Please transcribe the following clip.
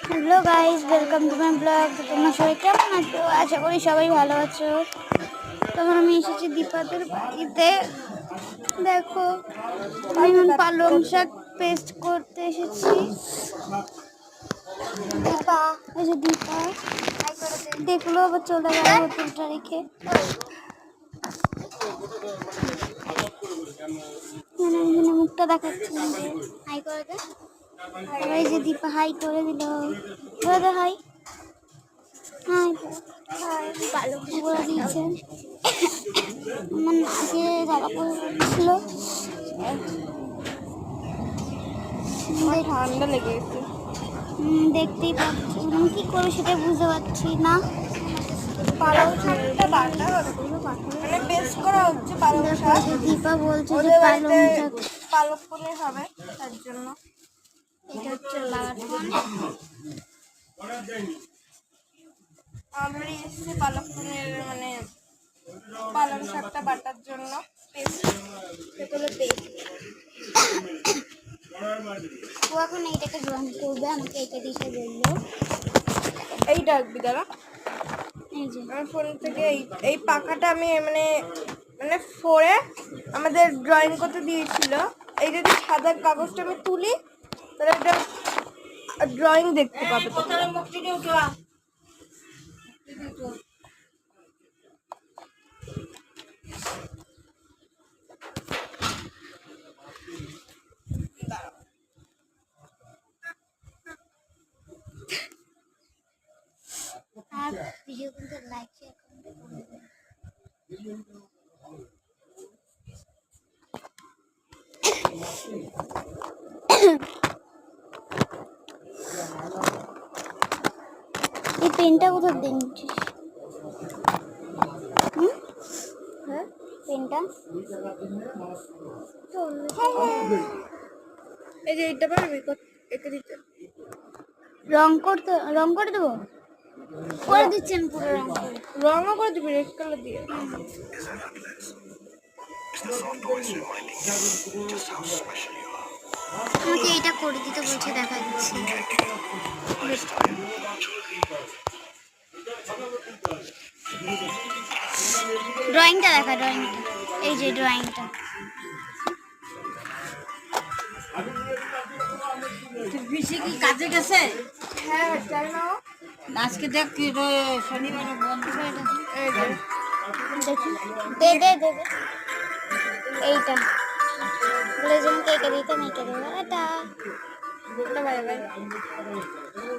Hello guys, welcome to my blog. তোমরা সবাই কেমন আছো? আশা করি সবাই ভালো আছো। তখন আমি এসেছি দীপাদের বাড়িতে। দেখো, আমি এখন পালং শাক পেস্ট করতে এসেছি। দীপা এসে দীপা দেখলো, আবার চলে গেল বোতলটা রেখে। মুখটা দেখাচ্ছি হাই করে দে। এই যে দীপা হাই করে দিল। হাই হাই পালং করে দিয়েছে। আমার নাকে জ্বালা পড়ছিল, ঠান্ডা লেগে গেছে। দেখতেই পাচ্ছি, কি করে সেটা বুঝতে পারছি না। পালং শাকটা বাটা হবে, মানে পেস্ট করা হচ্ছে পালং শাক। দীপা বলছে যে ওদের পালং বাড়িতে শাক পালক পনির হবে, তার জন্য এটা হচ্ছে লাগান। আমরা এসেছি পালক পনির মানে পালং শাকটা বাটার জন্য পেস্ট ও এখন এইটাকে জয়েন করবে, আমাকে এইটা দিতে বললো। এইটা রাখবি দাঁড়া। এই যে আমার ফোন থেকে এই পাখাটা আমি মানে মানে ফোরে আমাদের ড্রয়িং করতে দিয়েছিল। এই যদি সাদা কাগজটা আমি তুলি তাহলে এটা ড্রয়িং দেখতে পাবে। আর ভিডিও কিন্তু লাইক শেয়ার করবেন। এই পেনটা কোথায় দিচ্ছিস? হ্যাঁ, পেনটা এই যে এইটা পারবি একে দিতে। রং করে দেবো। করে দিচ্ছেন পুরো রং করে। রঙও করে দিবি রেড কালার দিয়ে। আমাকে এইটা করে দিতে বলছে, দেখা যাচ্ছে। ড্রয়িংটা দেখা, ড্রয়িংটা এই যে ড্রয়িংটা। পিসি কি কাজে গেছে? হ্যাঁ জানি না। আজকে দেখ কি শনিবার বন্ধ করে দেখি, দে দে দে দে। এইটা বলে যেমন এইটা দিতে, আমি এইটা দেবো। এটা বাই বাই।